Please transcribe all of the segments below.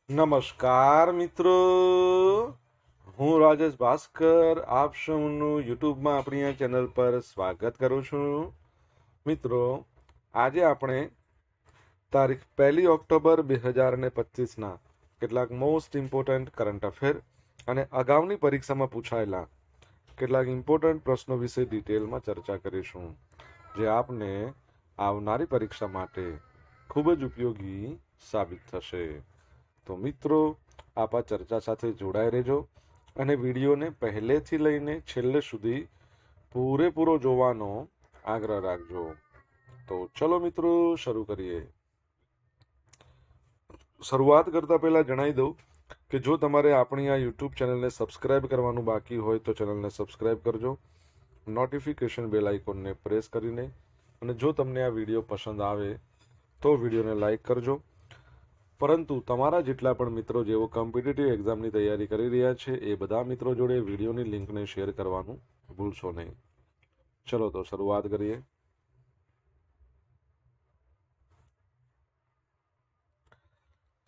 નમસ્કાર મિત્રો, હું રાજેશ ભાસ્કર આપ સૌનું યુટ્યુબમાં આપણી આ ચેનલ પર સ્વાગત કરું છું. મિત્રો, આજે આપણે તારીખ 1 ઓક્ટોબર 2025ના કેટલાક મોસ્ટ ઇમ્પોર્ટન્ટ કરંટ અફેર અને અગાઉની પરીક્ષામાં પૂછાયેલા કેટલાક ઇમ્પોર્ટન્ટ પ્રશ્નો વિશે ડિટેલમાં ચર્ચા કરીશું, જે આપને આવનારી પરીક્ષા માટે ખૂબ જ ઉપયોગી સાબિત થશે. તો મિત્રો, આપ આ ચર્ચા સાથે જોડાઈ રહેજો અને વિડીયોને પહેલેથી લઈને છેલ્લે સુધી પૂરેપૂરો જોવાનો આગ્રહ રાખજો. તો ચલો મિત્રો, શરૂ કરીએ. શરૂઆત કરતા પહેલા જણાવી દઉં કે જો તમારે આપણી આ યુટ્યુબ ચેનલને સબસ્ક્રાઇબ કરવાનું બાકી હોય તો ચેનલને સબસ્ક્રાઇબ કરજો, નોટિફિકેશન બેલ આઇકોનને પ્રેસ કરીને, અને જો તમને આ વિડીયો પસંદ આવે તો વિડીયોને લાઈક કરજો. પરંતુ તમારા જેટલા પણ મિત્રો જેઓ કોમ્પિટિટિવ એક્ઝામની તૈયારી કરી રહ્યા છે એ બધા મિત્રો જોડે વિડીયોની લિંકને શેર કરવાનું ભૂલશો નહીં. ચલો તો શરૂઆત કરીએ.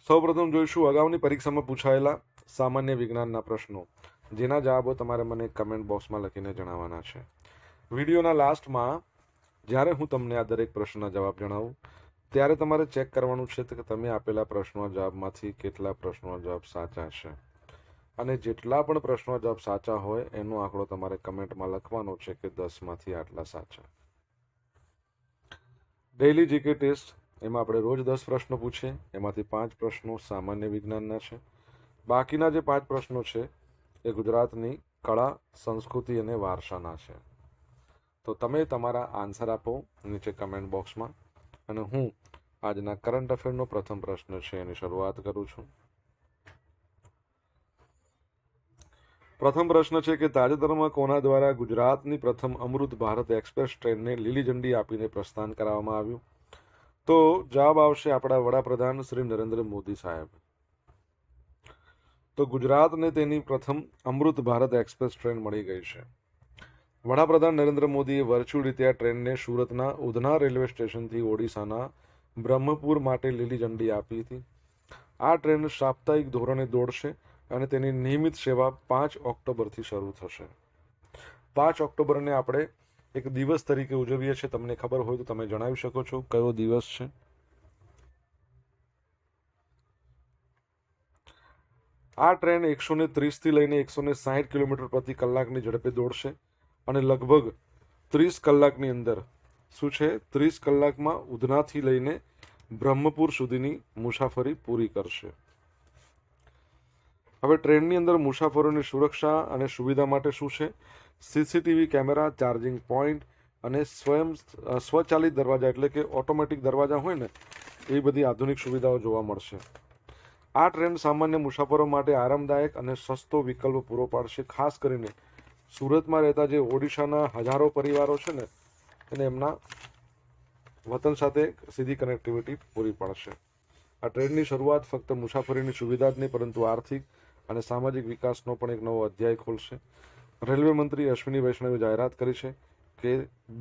સૌપ્રથમ જોઈશું અગાઉની પરીક્ષામાં પૂછાયેલા સામાન્ય વિજ્ઞાનના પ્રશ્નો, જેના જવાબો તમારે મને કમેન્ટ બોક્સમાં લખીને જણાવવાના છે. વિડીયોના લાસ્ટમાં જ્યારે હું તમને આ દરેક પ્રશ્નના જવાબ જણાવું ત્યારે તમારે ચેક કરવાનું છે કે તમે આપેલા પ્રશ્નોના જવાબમાંથી કેટલા પ્રશ્નોના જવાબ સાચા છે, અને જેટલા પણ પ્રશ્નોના જવાબ સાચા હોય એનો આંકડો તમારે કમેન્ટમાં લખવાનો છે કે 10માંથી આટલા સાચા. ડેઇલી જીકે ટેસ્ટ, એમાં આપણે રોજ 10 પ્રશ્નો પૂછીએ, એમાંથી 5 પ્રશ્નો સામાન્ય વિજ્ઞાનના છે. બાકીના જે 5 પ્રશ્નો છે એ ગુજરાતની કળા, સંસ્કૃતિ અને વારસાના છે. તો તમે તમારા આન્સર આપો નીચે કમેન્ટ બોક્સમાં, અને હું આજના કરંટ અફેરનો પ્રથમ પ્રશ્ન છે એની શરૂઆત કરું છું. પ્રથમ પ્રશ્ન છે કે તાજેતરમાં કોના દ્વારા ગુજરાતની પ્રથમ અમૃત ભારત એક્સપ્રેસ ટ્રેનને લીલી ઝંડી આપીને પ્રસ્થાન કરાવવામાં આવ્યું? તો જવાબ આવશે આપણા વડાપ્રધાન શ્રી નરેન્દ્ર મોદી સાહેબ. તો ગુજરાતને તેની પ્રથમ અમૃત ભારત એક્સપ્રેસ ટ્રેન મળી ગઈ છે. વડાપ્રધાન નરેન્દ્ર મોદીએ વર્ચ્યુઅલ રીતે આ ટ્રેનને સુરતના ઉધના રેલવે સ્ટેશનથી ઓડિશાના બ્રહ્મપુર માટે લીલી ઝંડી આપી હતી. આ ટ્રેન સાપ્તાહિક ધોરણે દોડશે અને તેની નિયમિત સેવા 5 ઓક્ટોબરથી શરૂ થશે. 5 ઓક્ટોબરને આપણે એક દિવસ તરીકે ઉજવીએ છીએ. તમને ખબર હોય તો તમે જણાવી શકો છો કયો દિવસ છે? આ ટ્રેન 130થી લઈને 160 કિલોમીટર પ્રતિ કલાકની ઝડપે દોડશે અને લગભગ 30 કલાકની અંદર શું છે 30 કલાકમાં ઉધનાથી લઈને બ્રહ્મપુર સુધીની મુસાફરી પૂરી કરશે. હવે ટ્રેનની અંદર મુસાફરોની સુરક્ષા અને સુવિધા માટે શું છે? સીસીટીવી કેમેરા, ચાર્જિંગ પોઈન્ટ અને સ્વચાલિત દરવાજા, એટલે કે ઓટોમેટિક દરવાજા હોય ને, એ બધી આધુનિક સુવિધાઓ જોવા મળશે. આ ટ્રેન સામાન્ય મુસાફરો માટે આરામદાયક અને સસ્તો વિકલ્પ પૂરો પાડશે. ખાસ કરીને સુરતમાં રહેતા જે ઓડિશાના હજારો પરિવારો છે ને, એને એમના વતન સાથે સીધી કનેક્ટિવિટી પૂરી પાડશે. આ ટ્રેનની શરૂઆત ફક્ત મુસાફરીની સુવિધા જ નહીં, પરંતુ આર્થિક અને સામાજિક વિકાસનો પણ એક નવો અધ્યાય ખોલશે. રેલવે મંત્રી અશ્વિની વૈષ્ણવે જાહેરાત કરી છે કે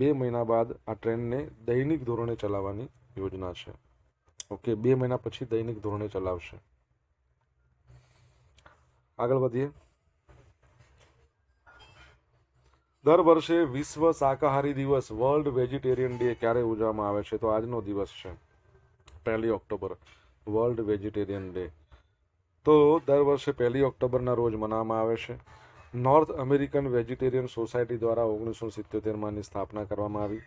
2 મહિના બાદ આ ટ્રેનને દૈનિક ધોરણે ચલાવવાની યોજના છે. ઓકે, 2 મહિના પછી દૈનિક ધોરણે ચલાવશે. આગળ વધીએ. દર વર્ષે વિશ્વ શાકાહારી દિવસ, વર્લ્ડ વેજીટેરિયન ડે ક્યારે ઉજવવામાં આવે છે? તો આજનો દિવસ છે 1 ઓક્ટોબર, વર્લ્ડ વેજીટેરિયન ડે. તો દર વર્ષે 1 ઓક્ટોબરના રોજ મનાવવામાં આવે છે. નોર્થ અમેરિકન વેજીટેરિયન સોસાયટી દ્વારા 1977માં એની સ્થાપના કરવામાં આવી.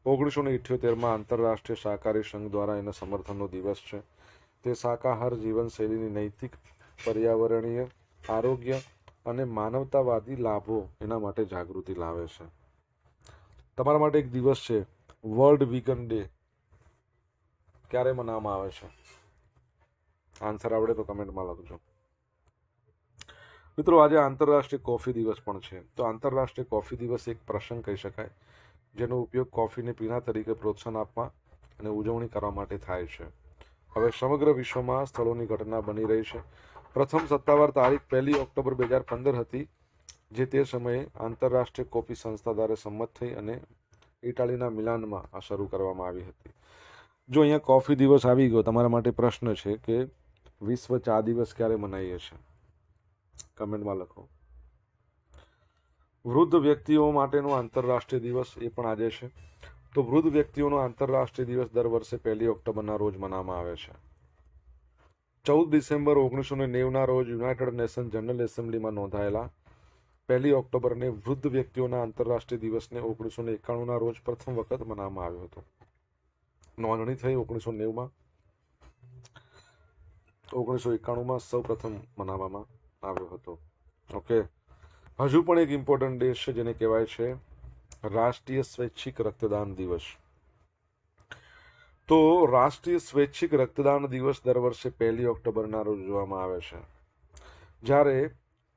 1978માં આંતરરાષ્ટ્રીય શાકાહારી સંઘ દ્વારા એના સમર્થનનો દિવસ છે. તે શાકાહાર જીવનશૈલીની નૈતિક, પર્યાવરણીય, આરોગ્ય અને માનવતાવાદી લાભો એના માટે જાગૃતિ લાવે છે. તમારા માટે એક દિવસ છે વર્લ્ડ વીગન ડે. ક્યારે મનાવવામાં આવે છે? આન્સર આવડે તો કમેન્ટમાં લખજો. મિત્રો, આજે આંતરરાષ્ટ્રીય કોફી દિવસ પણ છે. તો આંતરરાષ્ટ્રીય કોફી દિવસ એક પ્રસંગ કહી શકાય, જેનો ઉપયોગ કોફીને પીણા તરીકે પ્રોત્સાહન આપવા અને ઉજવણી કરવા માટે થાય છે. હવે સમગ્ર વિશ્વમાં સ્થળોની ઘટના બની રહી છે. પ્રથમ સત્તાવાર તારીખ 1 ઓક્ટોબર 2015 હતી, જે તે સમયે આંતરરાષ્ટ્રીય કોફી સંસ્થા દ્વારા સંમત થઈ અને ઇટાલીના મિલાનમાં આ શરૂ કરવામાં આવી હતી. જો અહીંયા કોફી દિવસ આવી ગયો, તમારા માટે પ્રશ્ન છે કે વિશ્વ ચા દિવસ ક્યારે મનાવીએ છીએ? કમેન્ટમાં લખો. વૃદ્ધ વ્યક્તિઓ માટેનો આંતરરાષ્ટ્રીય દિવસ એ પણ આજે છે. તો વૃદ્ધ વ્યક્તિઓનો આંતરરાષ્ટ્રીય દિવસ દર વર્ષે 1 ઓક્ટોબરના રોજ મનાવવામાં આવે છે. 14 ડિસેમ્બર 1990ના રોજ યુનાઇટેડ નેશન જનરલ એસેમ્બલીમાં નોંધાયેલા 1 ઓક્ટોબરને વૃદ્ધ વ્યક્તિઓના આંતરરાષ્ટ્રીય દિવસને 1991ના રોજ પ્રથમ વખત મનાવવામાં આવ્યો હતો. નોંધણી થઈ 1990માં. 1991માં સૌ પ્રથમ મનાવવામાં આવ્યો હતો. ઓકે, હજુ પણ એક ઇમ્પોર્ટન્ટ ડે છે જેને કહેવાય છે રાષ્ટ્રીય સ્વૈચ્છિક રક્તદાન દિવસ. તો રાષ્ટ્રીય સ્વૈચ્છિક રક્તદાન દિવસ દર વર્ષે 1 ઓક્ટોબરના રોજ ઉજવવામાં આવે છે. જ્યારે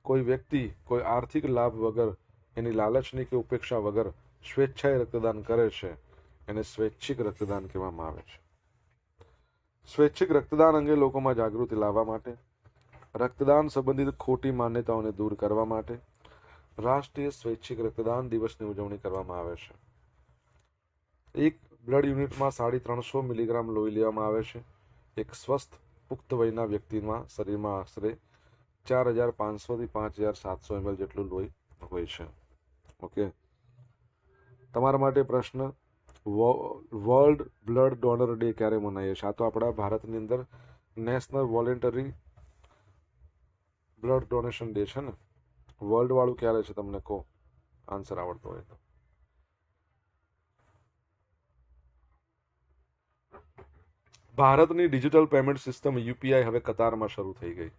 કોઈ વ્યક્તિ કોઈ આર્થિક લાભ વગર, એની લાલચની કે ઉપેક્ષા વગર સ્વેચ્છાએ રક્તદાન કરે છે એને સ્વૈચ્છિક રક્તદાન કહેવામાં આવે છે. સ્વૈચ્છિક રક્તદાન અંગે લોકોમાં જાગૃતિ લાવવા માટે, રક્તદાન સંબંધિત ખોટી માન્યતાઓને દૂર કરવા માટે રાષ્ટ્રીય સ્વૈચ્છિક રક્તદાન દિવસની ઉજવણી કરવામાં આવે છે. એક બ્લડ યુનિટમાં 350 મિલીગ્રામ લોહી લેવામાં આવે છે. એક સ્વસ્થ પુખ્ત વયના વ્યક્તિમાં શરીરમાં આશરે 4500 થી 5700 ml જેટલું લોહી હોય છે. ઓકે, તમારા માટે પ્રશ્ન, વર્લ્ડ બ્લડ ડોનર ડે ક્યારે મનાવીએ છીએ? આ તો આપણા ભારતની અંદર national voluntary blood donation day છે ને. વર્લ્ડ વાળું ક્યારે છે તમને કહો, આન્સર આવડતો હોય તો. ભારતની ડિજિટલ પેમેન્ટ સિસ્ટમ યુપીઆઈ હવે કતારમાં શરૂ થઈ ગઈ.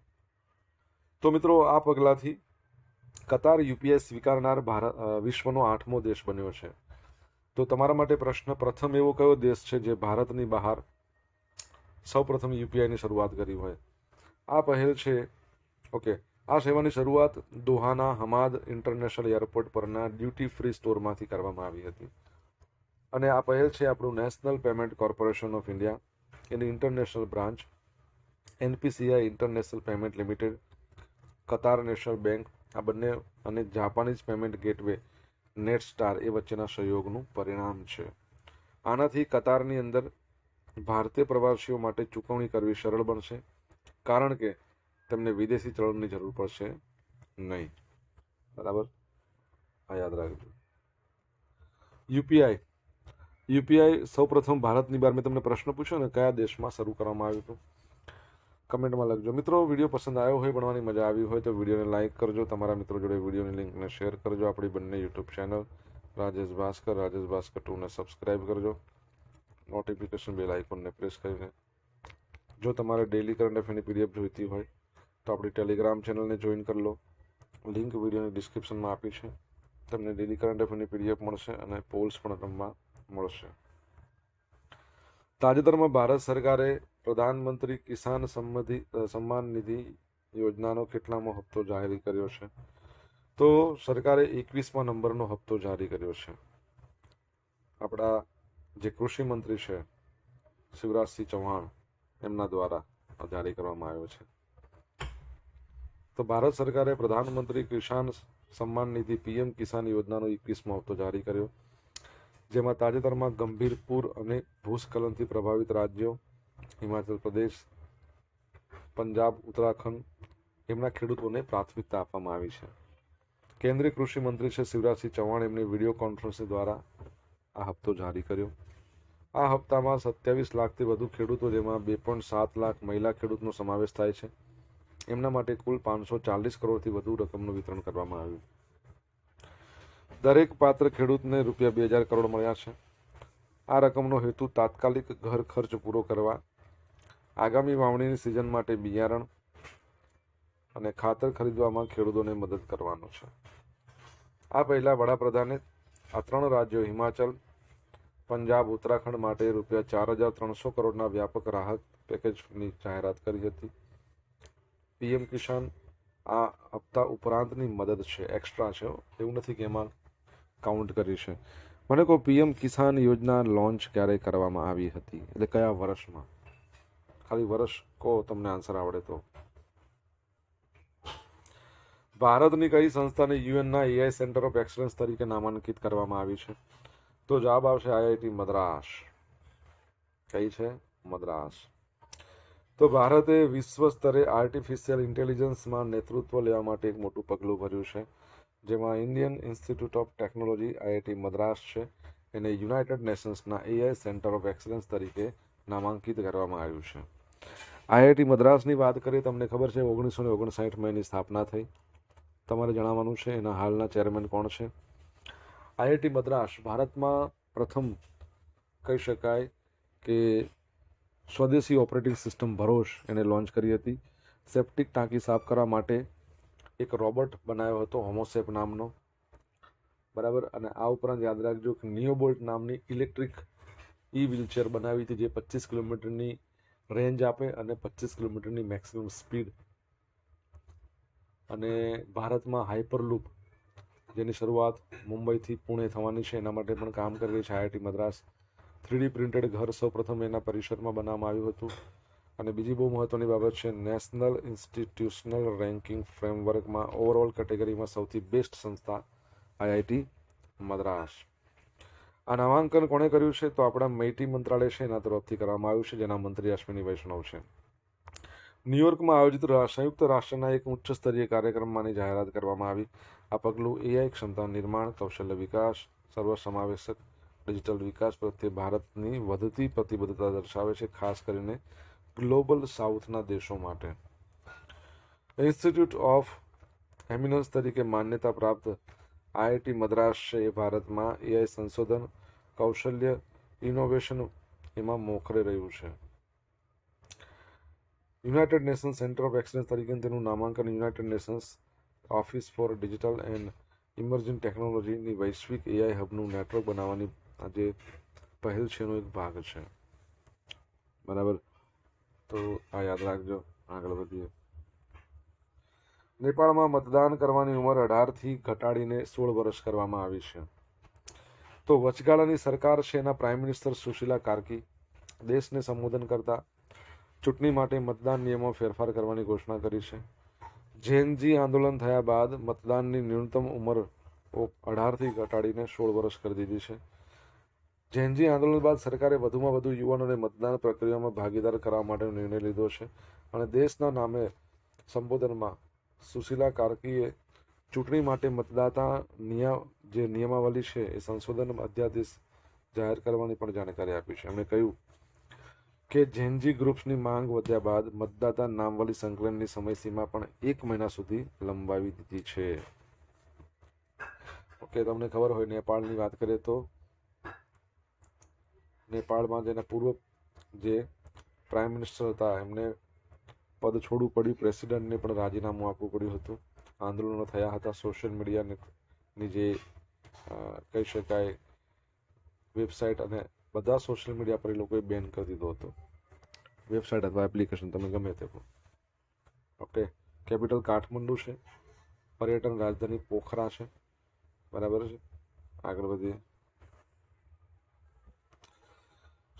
તો મિત્રો, આ પગલાથી કતાર યુપીઆઈ સ્વીકારનાર વિશ્વનો 8મો દેશ બન્યો છે. તો તમારા માટે પ્રશ્ન, પ્રથમ એવો કયો દેશ છે જે ભારતની બહાર સૌ પ્રથમ યુપીઆઈની શરૂઆત કરી હોય? આ પહેલ છે, ઓકે, આ સેવાની શરૂઆત દોહાના હમાદ ઇન્ટરનેશનલ એરપોર્ટ પરના ડ્યુટી ફ્રી સ્ટોરમાંથી કરવામાં આવી હતી. અને આ પહેલ છે આપણું national payment corporation of India, any international branch, NPCI international payment limited, Qatar national bank, આ બંને, અને જાપાનીઝ પેમેન્ટ ગેટવે નેટસ્ટાર એ વચ્ચેના સહયોગનું પરિણામ છે. આનાથી કતારની અંદર ભારતીય પ્રવાસીઓ માટે ચૂકવણી કરવી સરળ બનશે, કારણ કે તેમને વિદેશી ચલણની જરૂર પડશે નહીં. બરાબર, આ યાદ રાખજો. યુપીઆઈ સૌ પ્રથમ ભારતની બહાર, મેં તમને પ્રશ્ન પૂછ્યો ને કયા દેશમાં શરૂ કરવામાં આવ્યું હતું, કમેન્ટમાં લખજો. મિત્રો, વિડીયો પસંદ આવ્યો હોય, ભણવાની મજા આવી હોય તો વિડીયોને લાઇક કરજો, તમારા મિત્રો જોડે વિડીયોની લિંકને શેર કરજો. આપણી બંને યુટ્યુબ ચેનલ રાજેશ ભાસ્કર 2ને સબસ્ક્રાઇબ કરજો. નોટિફિકેશન બેલ આઇકોનને પ્રેસ કરીને. જો તમારે ડેઇલી કરંટ અફેરની પીડીએફ જોઈતી હોય તો આપણી ટેલિગ્રામ ચેનલને જોઈન કરી લો. લિંક વિડીયોની ડિસ્ક્રિપ્શનમાં આપી છે. તમને ડેઇલી કરંટ અફેરની પીડીએફ મળશે અને પોલ્સ પણ રમવા મળશે. તાજેતરમાં ભારત સરકારે પ્રધાનમંત્રી કિસાન સન્માન નિધિ યોજનાનો કેટલામો હપ્તો જાહેર કર્યો છે? તો સરકારે 21મા નંબરનો હપ્તો જારી કર્યો છે. આપણા જે કૃષિ મંત્રી છે શિવરાજસિંહ ચૌહાણ, એમના દ્વારા જારી કરવામાં આવ્યો છે. તો ભારત સરકારે પ્રધાનમંત્રી કિસાન સન્માન નિધિ પીએમ કિસાન યોજનાનો 21મો હપ્તો જારી કર્યો, જેમાં તાજેતરમાં ગંભીર પૂર અને ભૂસ્ખલનથી પ્રભાવિત રાજ્યો હિમાચલ પ્રદેશ, પંજાબ, ઉત્તરાખંડ, એમના ખેડૂતોને પ્રાથમિકતા આપવામાં આવી છે. કેન્દ્રીય કૃષિ મંત્રી છે શિવરાજસિંહ ચૌહાણ, એમને વિડીયો કોન્ફરન્સ દ્વારા આ હપ્તો જારી કર્યો. આ હપ્તામાં 27 લાખથી વધુ ખેડૂતો, જેમાં 2.7 લાખ મહિલા ખેડૂતનો સમાવેશ થાય છે, એમના માટે કુલ 540 કરોડથી વધુ રકમનું વિતરણ કરવામાં આવ્યું. દરેક પાત્ર ખેડૂતને રૂપિયા 2000 કરોડ મળ્યા છે. આ રકમનો હેતુ તાત્કાલિક ઘર ખર્ચ પૂરો કરવા, આગામી વાવણીની સિઝન માટે બિયારણ અને ખાતર ખરીદવામાં ખેડૂતોને મદદ કરવાનો છે. આ પહેલા વડાપ્રધાને આ 3 રાજ્યો હિમાચલ, પંજાબ, ઉત્તરાખંડ માટે રૂપિયા 4300 કરોડના વ્યાપક રાહત પેકેજની જાહેરાત કરી હતી. પીએમ કિસાન આ હપ્તા ઉપરાંતની મદદ છે, એક્સ્ટ્રા છે, એવું નથી કે એમાં કાઉન્ટ કરી છે. મને કહો, પીએમ કિસાન યોજના લોન્ચ ક્યારે કરવામાં આવી હતી, એટલે કયા વર્ષમાં? ખાલી વર્ષ કહો, તમને આન્સર આવડે તો. ભારતની કઈ સંસ્થાને યુએનના એઆઈ સેન્ટર ઓફ એક્સલન્સ તરીકે નામાંકિત કરવામાં આવી છે? તો જવાબ આવશે આઈઆઈટી મદ્રાસ. કઈ છે? મદ્રાસ. તો ભારતે વિશ્વ સ્તરે આર્ટિફિશિયલ ઇન્ટેલિજન્સમાં નેતૃત્વ લેવા માટે એક મોટું પગલું ભર્યું છે, જેમાં Indian Institute of Technology IIT Madras છે એને યુનાઇટેડ નેશન્સના AI સેન્ટર ઓફ એક્સલન્સ તરીકે નામાંકિત કરવામાં આવ્યું છે. IIT મદ્રાસની વાત કરીએ, તમને ખબર છે 1959માં એની સ્થાપના થઈ. તમારે જણાવવાનું છે એના હાલના ચેરમેન કોણ છે. IIT મદ્રાસ ભારતમાં પ્રથમ કહી શકાય કે સ્વદેશી ઓપરેટિંગ સિસ્ટમ ભરોશ એને લોન્ચ કરી હતી. સેપ્ટિક ટાંકી સાફ કરવા માટે એક રોબોટ બનાવ્યો હતો હોમોસેપ નામનો, બરાબર. અને આ ઉપરાંત યાદ રાખજો કે નિયોબોલ્ટ નામની ઇલેક્ટ્રિક વ્હીલચેર બનાવી હતી, જે 25 કિલોમીટરની રેન્જ આપે અને 25 કિલોમીટરની મેક્સિમમ સ્પીડ. અને ભારતમાં હાઇપરલૂપ, જેની શરૂઆત મુંબઈથી પુણે થવાની છે, એના માટે પણ કામ કરી રહી છે IIT મદ્રાસ. 3D પ્રિન્ટેડ ઘર સૌપ્રથમ એના પરિસરમાં બનાવવામાં આવ્યું હતું. અને બીજી બહુ મહત્વની બાબત છે, નેશનલ ઇન્સ્ટિટ્યુશનલ રેન્કિંગ ફ્રેમવર્કમાં ઓવરઓલ કેટેગરીમાં સૌથી બેસ્ટ સંસ્થા IIT મદ્રાસ. આ નામાંકન કોણે કર્યું છે? તો આપણા માહિતી મંત્રાલય છે એના તરફથી કરવામાં આવ્યું છે, જેના મંત્રી અશ્વિની વૈષ્ણવ છે. ન્યુયોર્કમાં આયોજિત સંયુક્ત રાષ્ટ્રના એક ઉચ્ચ સ્તરીય કાર્યક્રમમાંની જાહેરાત કરવામાં આવી. આ પગલું AI ક્ષમતા નિર્માણ, કૌશલ્ય વિકાસ, સર્વસમાવેશક ડિજિટલ વિકાસ પ્રત્યે ભારતની વધતી પ્રતિબદ્ધતા દર્શાવે છે, ખાસ કરીને ગ્લોબલ સાઉથના દેશો માટે. ઇન્સ્ટિટ્યૂટ ઓફ એમિનન્સ તરીકે માન્યતા પ્રાપ્ત IIT મદ્રાસ છે એ ભારતમાં AI સંશોધન, કૌશલ્ય, ઇનોવેશન એમાં મોખરે રહ્યું છે. United Nations centre of excellence તરીકે તેનું નામાંકન United Nations office four digital and emerging ટેકનોલોજીની વૈશ્વિક AI હબનું નેટવર્ક બનાવવાની આ જે પહેલ છે એનો એક ભાગ છે, બરાબર. તો આ યાદ રાખજો. આગળ વધીએ. નેપાળમાં મતદાન કરવાની ઉંમર 18થી ઘટાડીને 16 વર્ષ કરવામાં આવી છે. તો વચગાળાની સરકાર છે એના પ્રાઇમ મિનિસ્ટર સુશીલા કાર્કી દેશને સંબોધન કરતા ચૂંટણી માટે મતદાન નિયમો ફેરફાર કરવાની ઘોષણા કરી છે. જેનજી આંદોલન થયા બાદ મતદાનની ન્યૂનતમ ઉંમર 18થી ઘટાડીને 16 વર્ષ કરી દીધી છે. જેનજી આંદોલન બાદ સરકારે વધુમાં વધુ યુવાનોને મતદાન પ્રક્રિયામાં ભાગીદાર કરવા માટેનો નિર્ણય લીધો છે. અને દેશના નામે સંબોધનમાં સુશીલા કાર્કીએ ચૂંટણી માટે મતદાતા જે નિયમાવલી છે એ સંશોધન અધ્યાદેશ જાહેર કરવાની પણ જાણકારી આપી છે. એમણે કહ્યું કે જેનજી ગ્રુપ્સની માંગ વધ્યા બાદ મતદાતા નામવાલી સંકલનની સમયસીમા પણ 1 મહિના સુધી લંબાવી દીધી છે. ઓકે, તમને ખબર હોય નેપાળની વાત કરીએ તો નેપાળમાં જેના પૂર્વ જે પ્રાઇમ મિનિસ્ટર હતા એમને પદ છોડવું પડ્યું, પ્રેસિડેન્ટને પણ રાજીનામું આપવું પડ્યું હતું. આંદોલનો થયા હતા. સોશિયલ મીડિયાની જે કહી શકાય વેબસાઇટ અને બધા સોશિયલ મીડિયા પર એ લોકોએ બેન કરી દીધો હતો, વેબસાઇટ અથવા એપ્લિકેશન તમે ગમે તે. ઓકે, કેપિટલ કાઠમંડુ છે, પર્યટન રાજધાની પોખરા છે, બરાબર છે. આગળ વધીએ.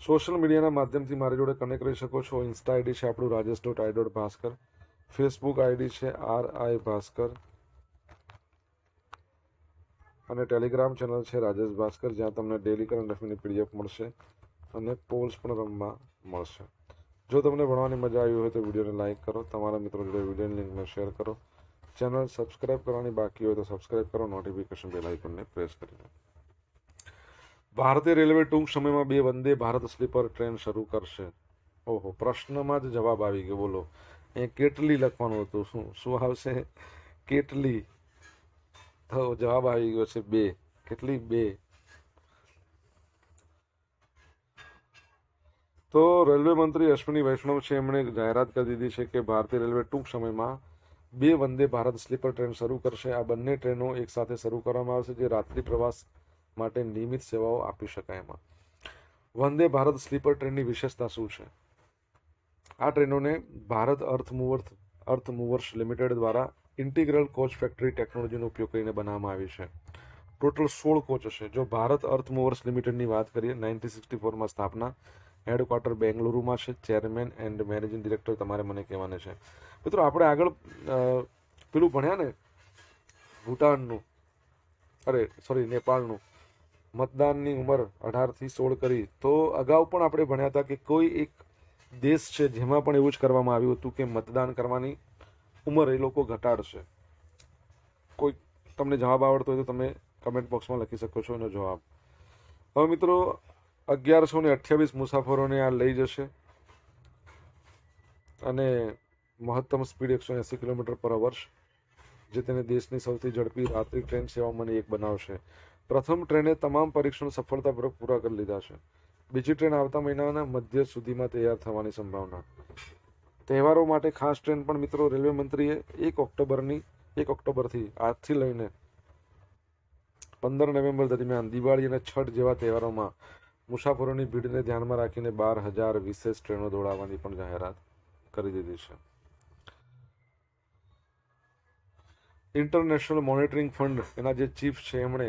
સોશિયલ મીડિયાના માધ્યમથી મારી જોડે કનેક્ટ રહી શકો છો. ઇન્સ્ટા આઈડી છે આપણું rajesh.i.bhaskar, ફેસબુક આઈડી છે RI ભાસ્કર અને ટેલિગ્રામ ચેનલ છે રાજેશ ભાસ્કર, જ્યાં તમને ડેલી કરંટ અફેરની PDF મળશે અને પોલ્સ પણ રમવા મળશે. જો તમને ભણવાની મજા આવી હોય તો વિડીયોને લાઇક કરો, તમારા મિત્રો જોડે વિડીયોની લિંકને શેર કરો, ચેનલ સબસ્ક્રાઇબ કરવાની બાકી હોય તો સબસ્ક્રાઇબ કરો, નોટિફિકેશન બેલ આઇકનને પ્રેસ કરીને. ભારતીય રેલવે ટૂંક સમયમાં 2 વંદે ભારત સ્લીપર ટ્રેન શરૂ કરશે. ઓહો, પ્રશ્નમાં જ જવાબ આવી ગયો. બોલો, એ કેટલી લખવાનું હતું, શું આવશે? કેટલી. તો જવાબ આવી ગયો છે 2. કેટલી? 2. તો રેલવે મંત્રી અશ્વિની વૈષ્ણવ છે એમણે જાહેરાત કરી દીધી છે કે ભારતીય રેલવે ટૂંક સમયમાં 2 વંદે ભારત સ્લીપર ટ્રેન શરૂ કરશે. આ બંને ટ્રેનો એક સાથે શરૂ કરવામાં આવશે, જે રાત્રિ પ્રવાસ માટે નિયમિત સેવાઓ આપી શકાય. એમાં વંદે ભારત સ્લીપર ટ્રેનની વિશેષતા શું છે? આ ટ્રેનોને ભારત અર્થ મૂવર્સ લિમિટેડ દ્વારા ઇન્ટિગ્રલ કોચ ફેક્ટરી ટેકનોલોજીનો ઉપયોગ કરીને બનાવવામાં આવી છે. ટોટલ 16 કોચ હશે. જો ભારત અર્થ મૂવર્સ લિમિટેડની વાત કરીએ, 1964માં સ્થાપના, હેડક્વાર્ટર બેંગલુરુમાં છે, ચેરમેન એન્ડ મેનેજિંગ ડિરેક્ટર તમારે મને કહેવાને છે. મિત્રો, આપણે આગળ પેલું ભણ્યા ને ભૂટાનનું, નેપાળનું મતદાનની ઉંમર 18થી 16 કરી, તો અગાઉ પણ આપણે ભણ્યા હતા કે કોઈ એક દેશ છે જેમાં પણ એવું જ કરવામાં આવ્યું હતું કે મતદાન કરવાની ઉંમર એ લોકો ઘટાડશે. કોઈ તમને જવાબ આવડતો હોય તો તમે કમેન્ટ બોક્સમાં લખી શકો છો એનો જવાબ. હવે મિત્રો 1128 મુસાફરોને આ લઈ જશે અને મહત્તમ સ્પીડ 180 કિલોમીટર પર અવર્સ, જે તેને દેશની સૌથી ઝડપી રાત્રિ ટ્રેન સેવામાંની એક બનાવશે. પ્રથમ ટ્રેને તમામ પરીક્ષણ સફળતાપૂર્વક પૂરા કરી લીધા છે. બીજી ટ્રેન આવતા મહિનાના મધ્ય સુધીમાં તૈયાર થવાની સંભાવના. તહેવારો માટે ખાસ ટ્રેન પણ મિત્રો રેલવે મંત્રીએ 1 ઓક્ટોબરથી આજથી લઈને 15 નવેમ્બર દરમિયાન દિવાળી અને છઠ જેવા તહેવારોમાં મુસાફરોની ભીડને ધ્યાનમાં રાખીને 12,000 વિશેષ ટ્રેનો દોડાવવાની પણ જાહેરાત કરી દીધી છે. ઇન્ટરનેશનલ મોનિટરિંગ ફંડ એના જે ચીફ છે એમણે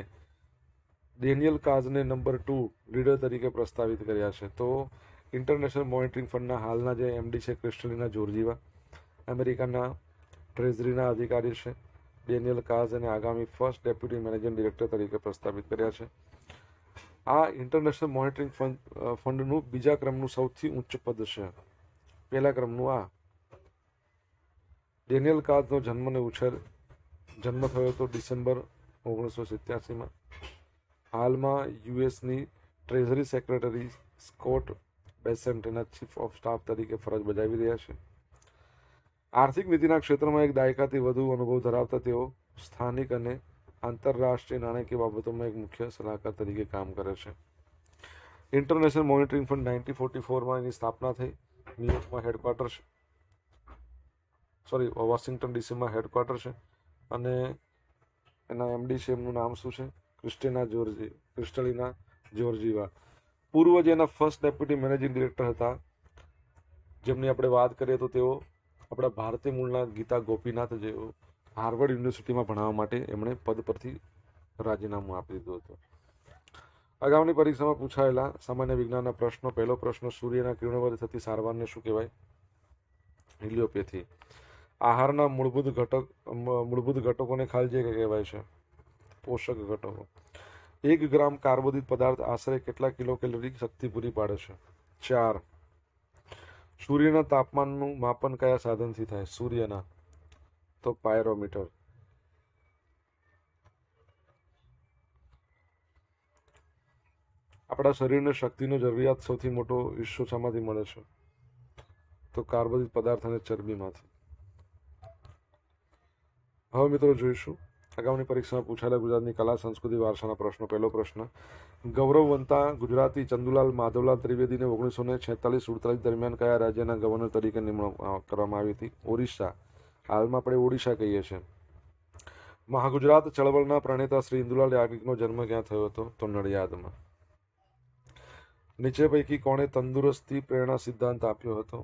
ડેનિયલ કાઝને નંબર 2 લીડર તરીકે પ્રસ્તાવિત કર્યા છે. તો ઇન્ટરનેશનલ મોનિટરિંગ ફંડના હાલના જે એમડી છે ક્રિસ્ટલિના જોર્જીવા, અમેરિકાના ટ્રેઝરીના અધિકારી છે ડેનિયલ કાઝ, અને આગામી ફર્સ્ટ ડેપ્યુટી મેનેજિંગ ડિરેક્ટર તરીકે પ્રસ્તાવિત કર્યા છે. આ ઇન્ટરનેશનલ મોનિટરિંગ ફંડનું બીજા ક્રમનું સૌથી ઉચ્ચ પદ છે. પહેલા ક્રમનું આ. ડેનિયલ કાઝનો જન્મ થયો હતો ડિસેમ્બર 1987માં. હાલમાં યુએસની ટ્રેઝરી સેક્રેટરી સ્કોટ બેસેન્ટ એના ચીફ ઓફ સ્ટાફ તરીકે ફરજ બજાવી રહ્યા છે. આર્થિક નીતિના ક્ષેત્રમાં એક દાયકાથી વધુ અનુભવ ધરાવતા તેઓ સ્થાનિક અને આંતરરાષ્ટ્રીય નાણાકીય બાબતોમાં એક મુખ્ય સલાહકાર તરીકે કામ કરે છે. ઇન્ટરનેશનલ મોનિટરિંગ ફંડ 1944માં એની સ્થાપના થઈ. ન્યુયોર્કમાં હેડક્વાર્ટર છે, વોશિંગ્ટન ડીસીમાં હેડક્વાર્ટર છે, અને એના એમડી છે એમનું નામ શું છે? ક્રિસ્ટલિના જોર્જીવા. પૂર્વ જેના ફર્સ્ટ ડેપ્યુટી મેનેજિંગ ડિરેક્ટર હતા, જેમની આપણે વાત કરીએ તો તેઓ આપણા ભારતીય મૂળના ગીતા ગોપીનાથ, જેઓ હાર્વર્ડ યુનિવર્સિટીમાં ભણાવવા માટે એમણે પદ પરથી રાજીનામું આપી દીધું હતું. અગાઉની પરીક્ષામાં પૂછાયેલા સામાન્ય વિજ્ઞાનના પ્રશ્નો. પહેલો પ્રશ્ન, સૂર્યના કિરણો વડે થતી સારવારને શું કહેવાય? હિલિયોપેથી. આહારના મૂળભૂત ઘટકોને ખાલી જગ્યા કહેવાય છે? પોષક ઘટકો. 1 ગ્રામ કાર્બોદિત પદાર્થ આશરે કેટલા કિલો કેલરી શક્તિ પૂરી પાડે છે? 4. સૂર્યના તાપમાનનું માપન કયા સાધનથી થાય? સૂર્યના, તો પાયરોમીટર. આપણા શરીરને શક્તિનો જરૂરિયાત સૌથી મોટો હિસ્સો શામાંથી મળે છે? તો કાર્બોદિત પદાર્થ અને ચરબીમાંથી. હવે મિત્રો જોઈશું અગાઉની પરીક્ષામાં પૂછાયેલા ગુજરાતની કલા સંસ્કૃતિ વારસાના પ્રશ્નો. પહેલો પ્રશ્ન, ગૌરવવંતા ગુજરાતી ચંદુલાલ માધવલાલ ત્રિવેદીને 1946-48 દરમિયાન કયા રાજ્યના ગવર્નર તરીકે નિમણૂક કરવામાં આવી હતી? ઓરિસ્સા. હાલમાં આપણે ઓડિશા કહીએ છીએ. મહાગુજરાત ચળવળના પ્રણેતા શ્રી ઇન્દુલાલ યાજ્ઞિકનો જન્મ ક્યાં થયો હતો? તો નડિયાદમાં. નીચે પૈકી કોણે તંદુરસ્તી પ્રેરણા સિદ્ધાંત આપ્યો હતો?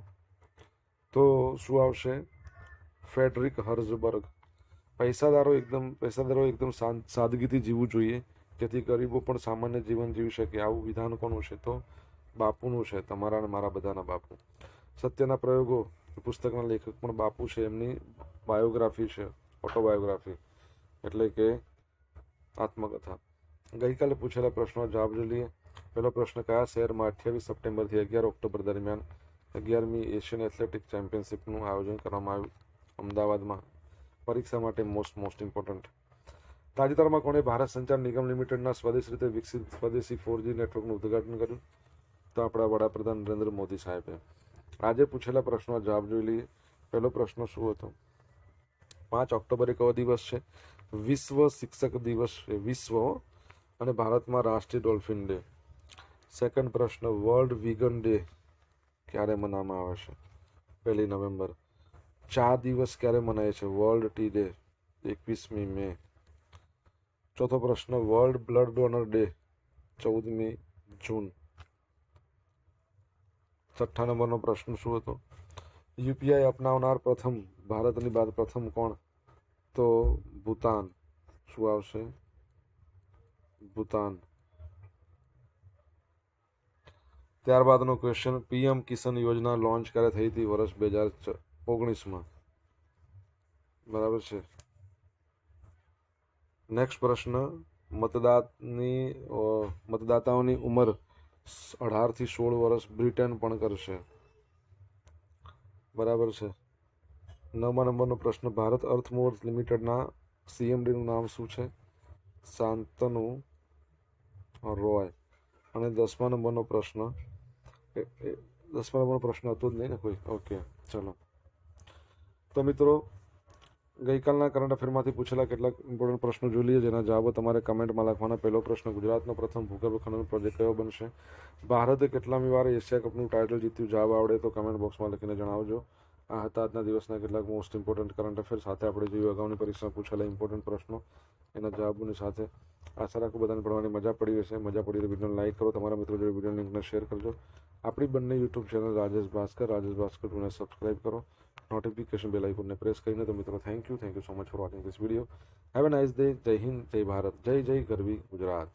તો શું આવશે? Frederick Herzberg. પૈસાદારો એકદમ સાદગીથી જીવવું જોઈએ, જેથી ગરીબો પણ સામાન્ય જીવન જીવી શકે. આવું વિધાન કોનું છે? તો બાપુનું છે, તમારા અને મારા બધાના બાપુ. સત્યના પ્રયોગો પુસ્તકના લેખક પણ બાપુ છે, એમની બાયોગ્રાફી છે, ઓટોબાયોગ્રાફી એટલે કે આત્મકથા. ગઈકાલે પૂછેલા પ્રશ્નનો જવાબ જોઈ લઈએ. પહેલો પ્રશ્ન, કયા શહેરમાં 28 સપ્ટેમ્બરથી 11 ઓક્ટોબર દરમિયાન 11મી એશિયન એથ્લેટિક ચેમ્પિયનશિપનું આયોજન કરવામાં આવ્યું? અમદાવાદમાં. પરીક્ષા માટે મોસ્ટ ઇમ્પોર્ટન્ટ. તાજેતરમાં કોણે ભારત સંચાર નિગમ લિમિટેડના સ્વદેશ રીતે વિકસિત સ્વદેશી 4G નેટવર્કનું ઉદ્ઘાટન કર્યું? તો આપણા વડાપ્રધાન નરેન્દ્ર મોદી સાહેબે. આજે પૂછેલા પ્રશ્નનો જવાબ જોઈ લઈએ. પહેલો પ્રશ્ન શું હતો? 5 ઓક્ટોબરે કયો દિવસ છે? વિશ્વ શિક્ષક દિવસ છે. વિશ્વ અને ભારતમાં રાષ્ટ્રીય ડોલ્ફિન ડે. સેકન્ડ પ્રશ્ન, વર્લ્ડ વીગન ડે ક્યારે મનાવવામાં આવે છે? 1 નવેમ્બર. ચા દિવસ ક્યારે મનાય છે? વર્લ્ડ ટી ડે 21મી મે. ચોથો પ્રશ્ન, વર્લ્ડ બ્લડ ડોનર ડે 14મી જૂન. 6 નંબરનો પ્રશ્ન શું હતો? યુપીઆઈ અપનાવનાર ભારતની બાદ પ્રથમ કોણ? તો ભૂતાન. શું આવશે? ભૂતાન. ત્યારબાદનો ક્વેશ્ચન, પીએમ કિસાન યોજના લોન્ચ ક્યારે થઈ હતી? વર્ષ 2019માં. બરાબર છે. નેક્સ્ટ પ્રશ્ન, મતદાતાઓની ઉંમર 18 થી 16 વર્ષ બ્રિટન પણ કરશે. બરાબર છે. 9મા નંબરનો પ્રશ્ન, ભારત અર્થ મૂવર્સ લિમિટેડના CMDનું નામ શું છે? શાંતનુ રોય. અને 10મા નંબરનો પ્રશ્ન, 10મા નંબરનો પ્રશ્ન હતો જ નહીં ને કોઈ? ઓકે, ચલો. તો મિત્રો, ગઈકાલના કરંટ અફેરમાંથી પૂછેલા કેટલાક ઇમ્પોર્ટન્ટ પ્રશ્નો જોઈ લઈએ, જેના જવાબો તમારે કમેન્ટમાં લખવાના. પહેલો પ્રશ્ન, ગુજરાતનો પ્રથમ ભૂગર્ભ ખનન પ્રોજેક્ટ કયો બનશે? ભારતે કેટલામી વાર એશિયા કપનું ટાઇટલ જીત્યું? જવાબ આવડે તો કમેન્ટ બોક્સમાં લખીને જણાવજો. આ હતા આજના દિવસના કેટલાક મોસ્ટ ઇમ્પોર્ટન્ટ કરંટ અફેર. સાથે આપણે જોયું અગાઉની પરીક્ષામાં પૂછેલા ઇમ્પોર્ટન્ટ પ્રશ્નો, એના જવાબોની સાથે. આશા રાખું બધાને ભણવાની મજા પડી હશે. મજા પડી તો વિડીયોને લાઈક કરો, તમારા મિત્રો જોડે વિડીયો લિંકને શેર કરજો. આપણી બંને યુટ્યુબ ચેનલ રાજેશ ભાસ્કર 2ને સબસ્ક્રાઈબ કરો, નોટિફિકેશન બેલ આઇકોનને પ્રેસ કરીને. તો મિત્રો, thank you so much for watching this video. Have a nice day. જય હિન્દ, જય ભારત, જય જય ગરવી ગુજરાત.